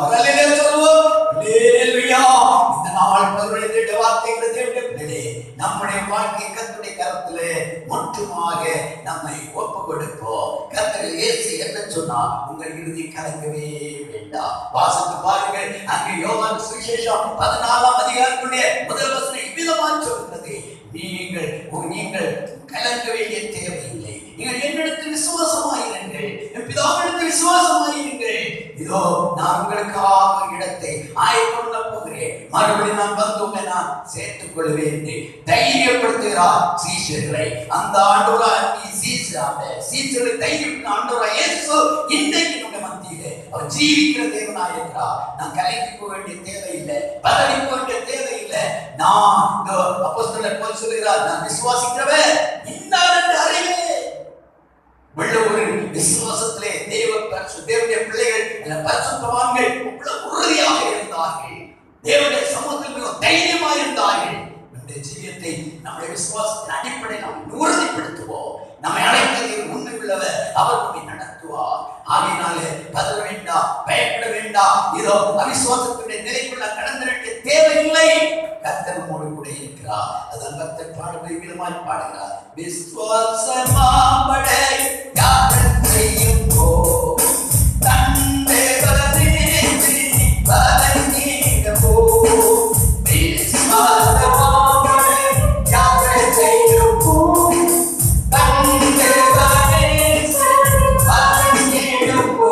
இந்த நாள் பகவதிய வார்த்தைகளை தேவனே நம்முடைய வாழ்க்கை கர்த்தருடைய கரத்திலே முற்றுமாக நம்மை ஒப்பு கொடுப்போம். கர்த்தர் இயேசு என்ன சொன்னார்? உங்கள் இறுதி கலங்கவே வேண்டாம். வாசித்து பாருங்கள். அங்கே யோவான் சுவிசேஷம் 14ஆம் அதிகாரத்துடைய முதல் வசனம் இவ்விதமாக சொல்கிறது, நீங்கள் கலங்க வேண்டிய தேவையில்லை. நீங்கள் என்னிடத்தில் விசுவாசமாயிருங்கள், என் பிதாவிடத்தில் விசுவாசமாயிருங்கள். இதோ நான் உங்களுக்காக இடத்தை ஆயத்தம் போகிறேன், மறுபடியும் நான் வந்து உங்களை நான் சேர்த்துக் கொள்வேன் என்று தைரியப்படுத்துகிறார் சீஷர்களை. அந்த ஆண்டவராகிய சீஷர்களை தைரியப்படுத்த ஆண்டவராகிய இயேசு இன்றைக்கு நம்முடைய மத்தியிலே அவர் ஜீவிக்கிற தேவனாய் இருக்கிறார். நான் கலைக்கு போக வேண்டிய தேவையில்லை, பதவி போக வேண்டிய தேவையில்லை. நான் அப்போஸ்தலர் பவுல் சொல்கிறார், நான் விசுவாசிக்கிறவன் இன்னார் என்று அறிவேன். ஒரு விசுவாசத்திலே தேவனுடைய பிள்ளைகள் பரிசுத்தவான்கள் உறுதியாக இருந்தார்கள். தேவனுடைய சமூகத்தில் மிக தைரியமாக இருந்தார்கள். நம்முடைய ஜீவியத்தை நம்முடைய விசுவாசத்தின் அடிப்படையில் நாம் உறுதிப்படுத்துவோம். நம்மை அழைத்ததில் உண்மை உள்ளவர் அவர் நம்மை நடத்துவார். ஆகையினாலே பதற வேண்டாம், பயப்பட வேண்டாம். இதோ அவிசுவாசத்துடைய நிலைக்குள்ள கடந்து வேண்டிய தேவையில்லை. கர்த்தர் நம்மோடு கூட இருக்கிறார். அதான் கர்த்தர் பாடுவதை விதமாய் பாடுகிறார். விசுவாசமாபடை யாவற்றையும் போ தந்தே வலதேவி வலங்கீட போ விசுவாசமாபடை யாவற்றையும் போ தந்தே வலதேவி வலங்கீட போ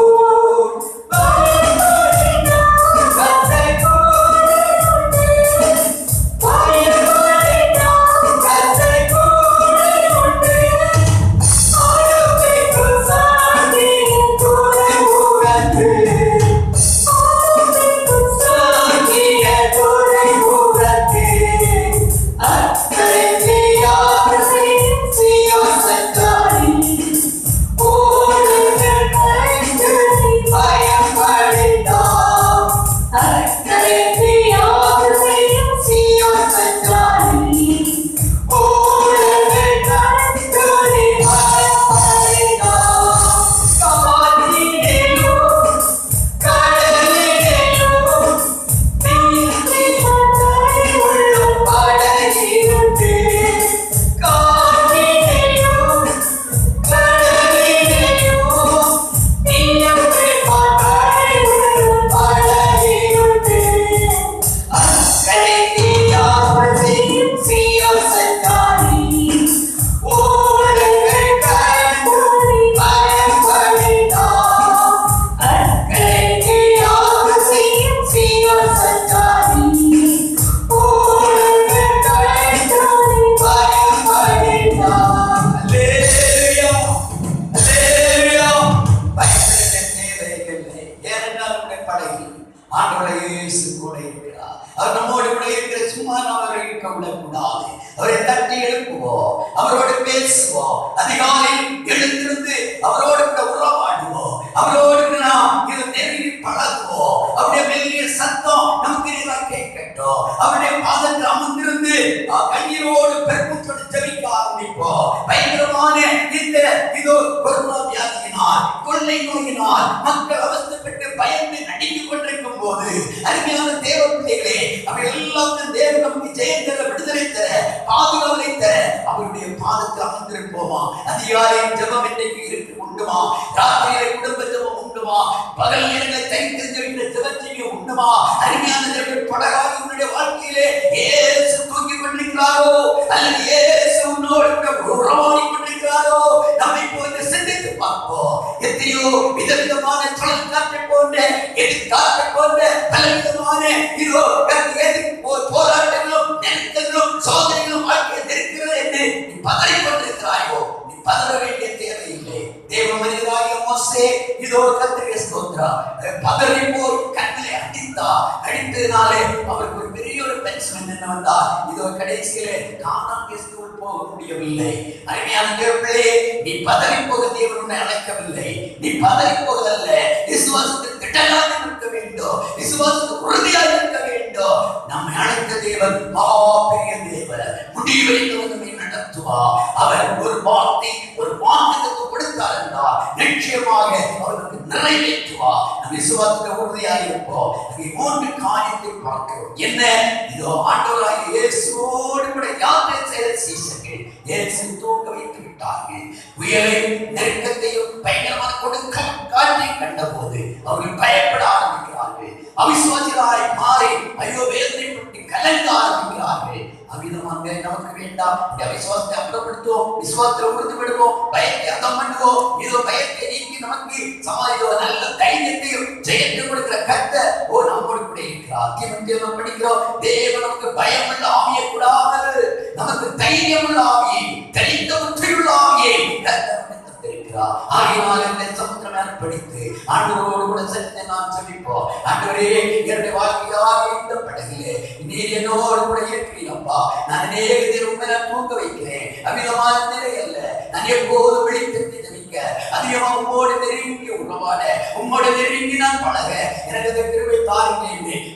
அவரை தட்டி எழுப்புவோம், அவரோடு பேசுவோம், அதிகாலையில் எழுந்திருந்து அவரோடு கூட உறவாடுவோம், அவரோடு நாம் இது நெருங்கி பழகுவோம். அவருடைய மெல்லிய சத்தம் நமக்கு கேட்கட்டும். அவருடைய பாதத்தில் அமர்ந்திருந்து கண்ணீரோடு பெருமூச்சோடு ஜெபிக்க ஆரம்பிப்போம். பயங்கரமான இந்த இதோ கொரோனா வியாதியினால், கொள்ளை நோயினால் மக்கள் அவஸ்தைப்பட்டு பயந்து நடுங்கிக் கொண்டிருக்கும் போது அருமையான தேவ பிள்ளைகளே, அவை எல்லாம் தேவன் நமக்கு ஜெயம் தர, விடுதலை தர, பாதுகாவலை தர அவருடைய பாதத்தில் அமர்ந்திருப்போமா? அதிகாலையில் ஜெபம் இன்றைக்கு இருக்கு உண்டுமா? ராத்திரியில குடும்ப ஜெபம் உண்டுமா? பகல் நேரங்களை தைத்திருக்கிற ஜெபம் செய்ய உண்டுமா? அருமையான தேவன் படகாக உன்னுடைய வாழ்க்கையிலே இயேசு தூங்கி கொண்டிருக்கிறாரோ அல்லது இயேசு உன்னோடு கூட உறவாடி கொண்டிருக்கிறாரோ? நம்மை போன்று சிந்தித்து பார்ப்போம். எத்தனையோ விதவிதமான சுழல் காற்றை போன்ற, எதிர்காற்றை போன்ற பலவிதமான இதோ போராட்டங்களும் நெருக்கங்களும் சோதனைகளும் வாழ்க்கையில் இருக்கிறது என்று நீ பதறிக் கொண்டிருக்கிறாயோ? நீ பதற வேண்டிய தேவையில்லை. தேவ மனிதராகிய மோசே இதோ கர்த்தருக்கு ஸ்தோத்திரம், பதறி போய் கண்களை அடித்ததினாலே அவருக்கு ஒரு பெரிய ஒரு பென்ஷன் என்ன வந்தால் இதோ கடைசியிலே கானான் தேசத்துக்குள் போக முடியவில்லை. அருமையான தேவர்களே, நீ பதறி போக தேவன் உன்னை அழைக்கவில்லை. நீ பதறி போகல்ல, விசுவாசத்தில் திட்டமாக இருக்க வேண்டும், விசுவாசத்தில் உறுதியாக இருக்க வேண்டும். நம்மை அழைத்த தேவன் பெரிய தேவன், முடிவெளித்தவன் நம்மை நடத்துவார். அவர் ஒரு வார்த்தை, ஒரு வாக்குத்தத்தம் கொடுத்தார் என்றால் நிச்சயமாக அவருக்கு நிறைவேற்றுவார். நம் விசுவாசத்தில் உறுதியாக இருப்போம். அங்கே 3 காரியத்தை பார்க்கிறோம். என்ன? இதோ ஆண்டவராகிய இயேசுவோடு கூட யாத்திரை செய்த சீஷர்கள் இயேசு தூங்க வைத்து விட்டார்கள். புயலையும் நெருக்கத்தையும் பயங்கரமான கொடுக்கும் காற்றையும் கண்டபோது அவர்கள் பயப்பட ஆரம்பிக்கிறார்கள். அவிசுவாசிகளாய் மாறி ஐயோ வேதனைப்பட்டு கலங்க ஆரம்பிக்கிறார்கள். அவ்விதமாக நமக்கு வேண்டாம். விசுவாசத்தை அப்புறப்படுத்துவோம், விசுவாசத்தில் உறுதி விடுவோம், பயத்தை அர்த்தம் பண்ணுவோம். இதோ பயத்தை நீக்கி நமக்கு சமாளிக்க நல்ல தைரியத்தையும் ஜெயத்தை கொடுக்கிற கர்த்தர் நம்மோடு கூட இருக்கிறார். தீமோத்தேயுவை படிக்கிறோம். தேவன் நமக்கு பயமுள்ள ஆவியை கூடாது, நமக்கு தைரியமுள்ள ஆவியை, தெளிந்த புத்தியுள்ள ஆவியை கர்த்தர் தந்திருக்கிறார். ஆகையினால் இந்த சமுத்திரம் ஏற்படுத்தி ஆண்டவரோடு கூட சென்று நான் சொல்லிப்போம், ஆண்டவரே என்னுடைய வாழ்க்கையாக இந்த படகிலே நீர் என்னோடு கூட இருக்கிறீங்கப்பா. நான் அநேக உண்மையை தூங்க வைக்கிறேன். அமிதமான நிலை அல்ல, நான் எப்போதும் விழித்திருந்து ஜெபிக்க, அதிகமாக உம்மோடு நெருங்கி உறவாட, உம்மோடு நெருங்கி நான் பழக எனக்கு கிருபை தாருங்க.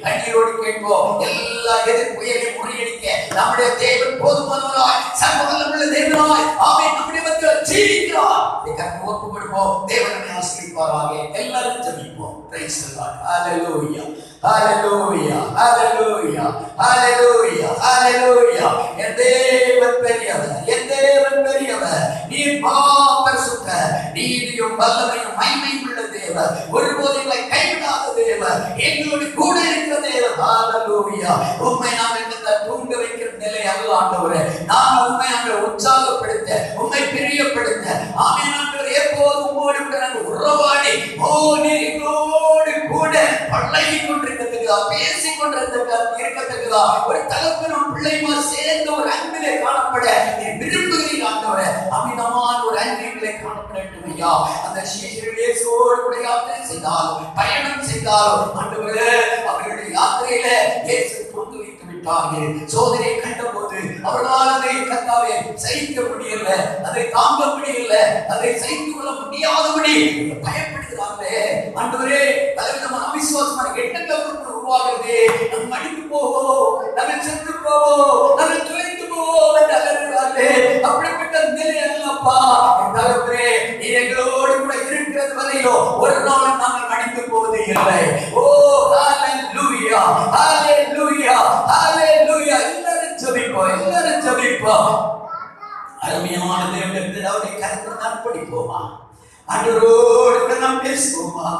கண்ணீரோடு கேட்போம். எல்லா எதிர் புயலை முறியடிக்க நம்முடைய தேவன் போதுமானவராய், சர்வவல்லமையுள்ள தேவனாய் ஆமென் நம்முடைய மத்தியில் ஜீவிக்கிறார். கர்த்தருக்கு ஒப்புக்கொடுப்போம். தேவனை ஆசீர்வதிப்பாராக. எல்லாரும் ஜெபிப்போம். Praise the Lord. ஹalleluya. ஹalleluya ஹalleluya ஹalleluya ஹalleluya. என் தேவன் பெரியவர், என் தேவன் பெரியவர். நீர் பரிசுத்தர், நீதியும் வல்லமையும் மகிமையும் உள்ள தேவர், ஒருபோதும் எங்களை கைவிடாத தேவர், எங்களோடு கூட இருக்கிற தேவர். ஹalleluya. உம்மை நாம் இந்த தூங்க வைக்கிற நிலை அல்ல ஆண்டவரே. நாம் உம்மை நாங்கள் உற்சாகப்படுத்த, உம்மை பிரியப்படுத்த, ஆமென் ஆண்டவரே, எப்போதும் உம்மோடு கூட நாங்கள் உறவாடி, ஓ நீர் எங்களோடு கூட பழகி கொண்டிருக்கிறதுக்கா, பேசிக் கொண்டிருக்கிறதுக்கா, ஒரு தகப்பனும் பிள்ளையுமா சேர்ந்த ஒரு அன்பிலே காணப்பட நீர் விரும்புகிறீர் ஆண்டவரே. அமிதமான ஒரு அன்பிலே காணப்படட்டும் ஐயா. அந்த சீஷர்கள் இயேசுவோடு கூட யாத்திரை செய்தாலும், பயணம் செய்தாலும் ஆண்டவரே, அவர்களுடைய யாத்திரையில இயேசு தூங்க வைத்து விட்டார்கள். சோதனையை கண்டபோது அவர்களால் அதை கர்த்தாவே சகிக்க முடியல, அதை தாங்க முடியல, அதை சகித்து கொள்ள முடியாதபடி பயப்படுகிறார்களே ஆண்டவரே. பலவிதமான அவிசுவாசமான எண்ணங்கள் உருவாகிறது. நம்ம மடிந்து போவோம், நம்ம செத்து போவோம், நம்ம துளைத்து போவோம் என்று அலறுகிறார்களே. அப்படிப்பட்ட நிலை அல்லப்பா தகப்பனே. நீர் எங்களோடு கூட இருக்கிறது வரையிலோ ஒரு நாள் நாங்கள் மடிந்து போவது இல்லை. ஓ ஹalleluya ஹalleluya ஹalleluya. எல்லாரும் ஜெபிப்போம், எல்லாரும் ஜெபிப்போம். அருமையான தேவனுடைய அவரை கருத்து அர்ப்பணிப்போமா, ஆண்டவரோடு நாம் பேசுவோமா.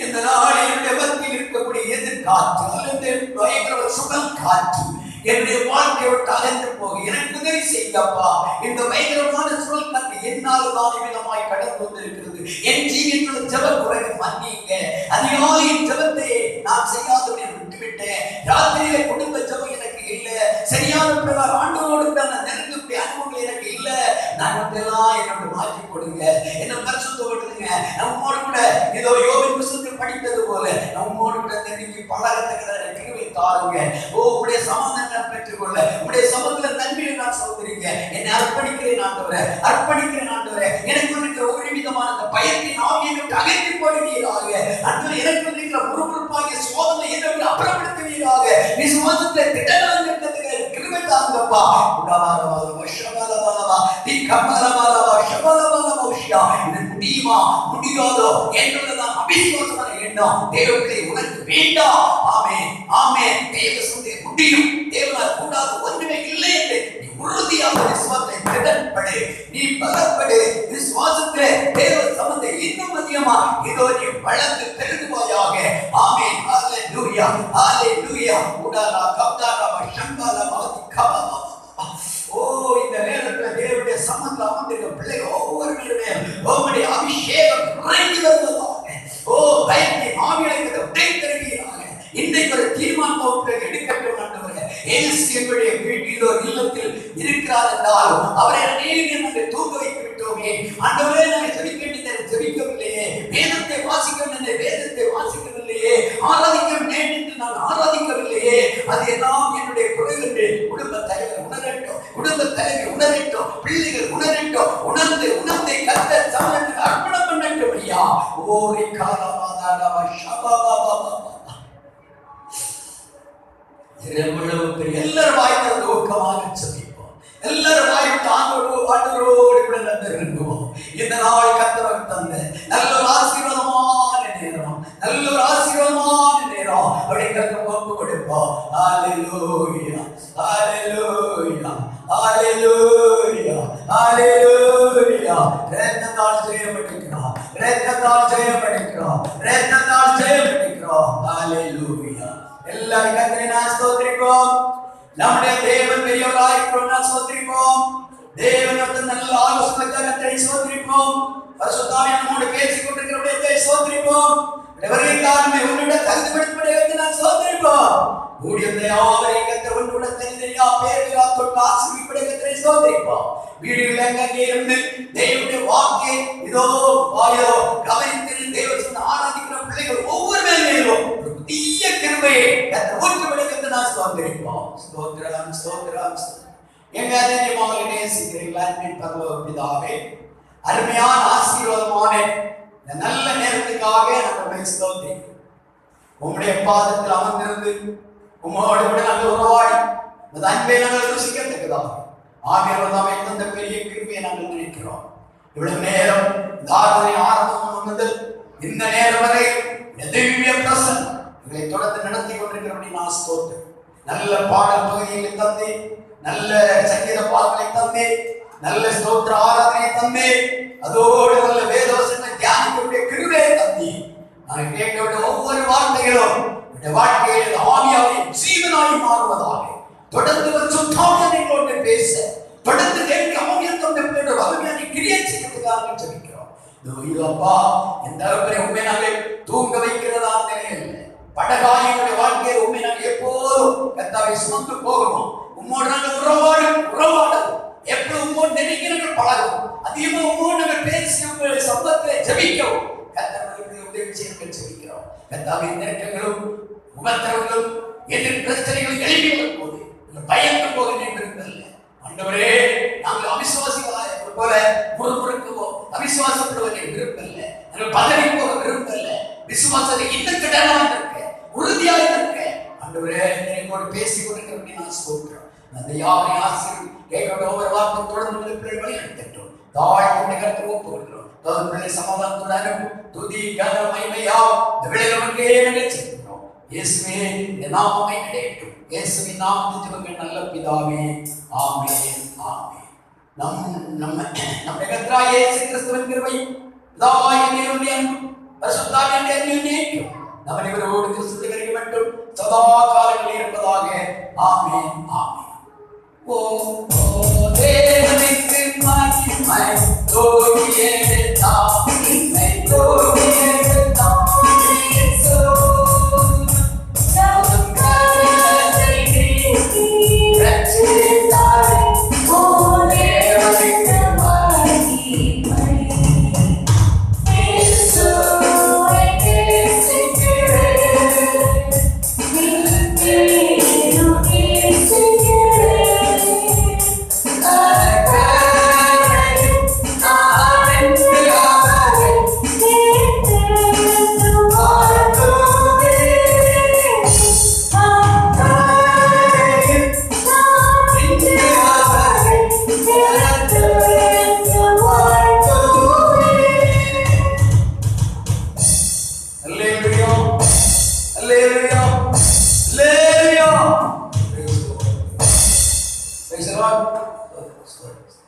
இந்த நாளில் மத்தியில் இருக்கக்கூடிய எதிர்காற்று அல்லது பயங்கர சுகம் காற்று என்னுடைய வாழ்க்கையை விட்டு அகன்று போக எனக்கு உதவி செய்யப்பா. இந்த பயங்கரமான சுழல் காற்று என்னால் தான் விதமாய் கடந்து கொண்டிருக்கிறது. என் ஜீவியத்தில் ஜெப குறைவை மன்னிங்க. அதிகாலையின் ஜெபத்தை நான் செய்யாதவனை விட்டுவிட்டேன். ராத்திரியில குடும்ப ஜெபம் எனக்கு இல்லை. சரியான பிரகாரம் ஆண்டவரோடு நெருங்கக்கூடிய அனுபவங்கள் எனக்கு இல்லை. நான் எல்லாம் என்னோட மாற்றி கொடுங்க, என்ன பரிசுத்தப்படுத்துங்க. நம்மோடு கூட ஏதோ யோபின் புத்தகத்தில் படித்தது போல நம்மோடு கூட நெருங்கி பழகத்துக்கு கிருபை தாருங்க. ஓ உடைய சமாதானம் பெற்றுக்கொள்ள உடைய சமூகத்தில் நன்மையை நான் சகோதரிங்க. என்னை அர்ப்பணிக்கிறேன் ஆண்டவரே, அர்ப்பணிக்கிறேன் ஆண்டவரே. எனக்கு இருக்கிற ஒரு விதமான அந்த பயத்தின் ஆவியை விட்டு அகற்றி போடுவீராக. அன்று எனக்கு இருக்கிற முறுமுறுப்பாகிய சோதனை என்னை விட்டு அப்புறப்படுத்துவீராக. விசுவாசத்தை திடமாக இருக்கிறதுக்கு கிருபை தாருங்கப்பா. முடியுமா முடியாதோ என்பதுதான் அவிசுவாசமான எண்ணம். தேவனை உனக்கு வேண்டாம். ஆமே ஆமே. தேவ சொந்தே முடியும், தேவனால் கூடாது ஒன்றுமே இல்லை என்று நீ உறுதியாக விசுவாசத்தை திடன்படு, நீ பலப்படு. விசுவாசத்திலே தேவ சம்பந்தை இன்னும் அதிகமா இதோ நீ வளர்ந்து பெருகுவாயாக. ஆமே. ஹalleluya ஹalleluya. உடாரா கப்தாரா ஷம்பாலா மாதி கபா. ஓ இந்த நேரத்தில் தேவனுடைய சமூகத்தில் அமர்ந்திருக்கிற பிள்ளைகள் ஒவ்வொரு மேலும் உம்முடைய அபிஷேகம் நிறைந்து வருவதாக. ஓ பயத்தின் ஆவியை உடைத்தருவீராக. இன்றைக்கு ஒரு தீர்மானத்தை எடுக்கட்டும் ஆண்டவரே. இயேசு எங்களுடைய வீட்டிலோ இல்லத்தில் இருக்கிறார் என்றாலும் அவரை அநேக நாங்கள் தூங்க வைத்து விட்டோமே ஆண்டவரே. நாங்கள் ஜெபிக்க வேண்டியதை ஜெபிக்கவில்லையே, வேதத்தை வாசிக்க வேண்டிய வேதத்தை வாசிக்கவில்லையே, ஆராதிக்க வேண்டும் நான் ஆராதிக்கவில்லையே. அது எல்லாம் என்னுடைய குறைகள் என்று குடும்ப தலைவர் உணரட்டும், குடும்ப தலைவர் உணரட்டும், பிள்ளைகள் உணரட்டும். உணர்ந்து உணர்ந்தை கர்த்தர் சமூகத்துக்கு அர்ப்பணம் பண்ணட்டும் ஐயா. ஓரி காலமாதாரவ ஷபாபாபாபா. எவ்வளவு பெரிய எல்லாரும் வாய்ந்த ஊக்கமாக ஜெபிப்போம், எல்லாரும் வாய்ப்பு ஆண்டவரோடு கூட நெருங்குவோம். இந்த நாள் கர்த்தர் தந்த நல்ல ஒரு ஆசீர்வாதமான நேரம், நல்ல ஒரு ஆசீர்வாதமான நேரம். அப்படி கர்த்தர் ஒப்பு கொடுப்போம். ஹalleluya ஹalleluya ஹalleluya ஹalleluya. ரத்தத்தால் ஜெயமெடுக்கிறோம், ரத்தத்தால் ஜெயமெடுக்கிறோம், ரத்தத்தால் ஜெயமெடுக்கிறோம். ஹalleluya. எல்லாரும் கர்த்தரை நான் ஸ்தோத்திரிப்போம். நம்முடைய தேவன் பெரியவராய் இருக்கிறார், ஸ்தோத்திரிப்போம். தேவனுக்கு நல்ல ஆலோசனை கர்த்தரை ஸ்தோத்திரிப்போம். பரிசுத்தாவின் நம்மோடு பேசிக் கொண்டிருக்கிறவரை ஸ்தோத்திரிப்போம். வருகைக்காரனை உன்னிட கருத்துப்படுத்தி நான் ஸ்தோத்திரிப்போம். ஊழியத்தை யாவரையும் கர்த்தர் உன்னுட தனித்தனியா பேர்களா தொட்டு ஆசீர்வதிப்பதை ஸ்தோத்திரிப்போம். வீடுகள் எங்கே இருந்து தேவனுடைய வாக்கை இதோ வாயோ கவனித்து தேவனை ஆராதிக்கிற பிள்ளைகள் ஒவ்வொரு மேலும் புதிய கிருபையை ஊற்றி விடுகிறது நான் ஸ்தோத்திரிப்போம். ஸ்தோத்திரம் ஸ்தோத்திரம். எங்க அதிகமாக நேசிக்கிறீங்களா அன்பின் பரலோக பிதாவே, அருமையான ஆசீர்வாதமான இந்த நல்ல நேரத்துக்காக நம்ம ஸ்தோத்திரிக்கிறோம். உம்முடைய பாதத்தில் அமர்ந்திருந்து உம்மோடு கூட நாங்கள் உறவாடி அந்த அன்பை நாங்கள் ருசிக்கத்தக்கதாக ஆகியவர்தாமே தந்த பெரிய கிருபையை நாங்கள் நினைக்கிறோம். இவ்வளவு நேரம் தாரனை ஆரம்பம் முதல் இந்த நேரம் வரை திவ்ய பிரசன்னம் எங்களை தொடர்ந்து நடத்தி கொண்டிருக்கிறபடி நான் ஸ்தோத்திரம். நல்ல பாடல் பகுதிகளை தந்தே, நல்ல சங்கீத பாடலை தந்தே, நல்ல ஸ்தோத்திர ஆராதனை தந்தே, அதோடு நல்ல வேதவசனங்களை தியானிக்கக்கூடிய கிருபையை தந்தே. நான் கேட்கவிட ஒவ்வொரு வார்த்தைகளும் வாழ்க்கையில் ஆவியாவை ஜீவனாய் மாறுவதாக தொடர்ந்து சுத்தாவியனை பேச, தொடர்ந்து கேட்க ஆவியத்தோட வலிமையான கிரியை செய்வதற்காக ஜெபிக்கிறோம். அப்பா, இந்த அளவுக்கு உண்மை நாங்கள் தூங்க வைக்கிறதா நிலையில் படகாயினுடைய வாழ்க்கையை உண்மை நாங்கள் எப்போதும் கர்த்தாவை சுமந்து போகணும். உம்மோடு நாங்கள் உறவாடவும் எப்படி உம்மோடு நினைக்கிறவர்கள் பழகவும் அதிகமா உம்மோடு நாங்கள் பேசி உங்களுடைய சம்பளத்தை ஜெபிக்கவும் கர்த்தர்களுக்கு உதவி செய்ய ஜெபிக்கிறோம். கர்த்தாவின் நெருக்கங்களும் உபத்திரவங்களும் எதிர் பிரச்சனைகளும் எழுப்பி போது பயந்து போக நின்றிருந்தல்ல ஆண்டவரே, நாங்கள் அவிசுவாசிகளாக போல முறுமுறுக்கவோ அவிசுவாசப்படுவதை விரும்பல்ல, நாங்கள் பதறி போக விரும்பல்ல. விசுவாசத்தை இன்னும் திடமாக இருக்க, உறுதியாக இருக்க ஆண்டவரே என்னோடு பேசிக் கொண்டிருக்கிறபடி நான் சொல்கிறோம். அந்த யாரை ஆசிரியர் கேட்க ஒவ்வொரு வார்த்தை தொடர்ந்து பிள்ளைகள் வழி நடத்தட்டும். தாழ்வுடைய கருத்து ஒப்புக்கொள்கிறோம். பிள்ளை சமாதானத்துடன் துதி கன மகிமையா இந்த விளையாடுவதே நினைச்சிருக்கிறோம். இயேசுவே இந்த நாமமே கிடைக்கட்டும். இயேசுவின் நாமத்தில் ஜெபங்கள் நல்ல பிதாவே, ஆமென், ஆமென். நம்முடைய கர்த்தராகிய இயேசு கிறிஸ்துவின் கிருபை, பிதாவாகிய தேவனுடைய அன்பும் பரிசுத்தாவியானவருடைய அன்பியும் நம்ம அனைவரோடு கிறிஸ்துவில் இருக்க வேண்டும், சதா காலங்களில் இருப்பதாக. ஆமென், ஆமென். ஓ தேவனுக்கு மகிமை, தோகியே தாமிமை, தோகியே Praise the Lord.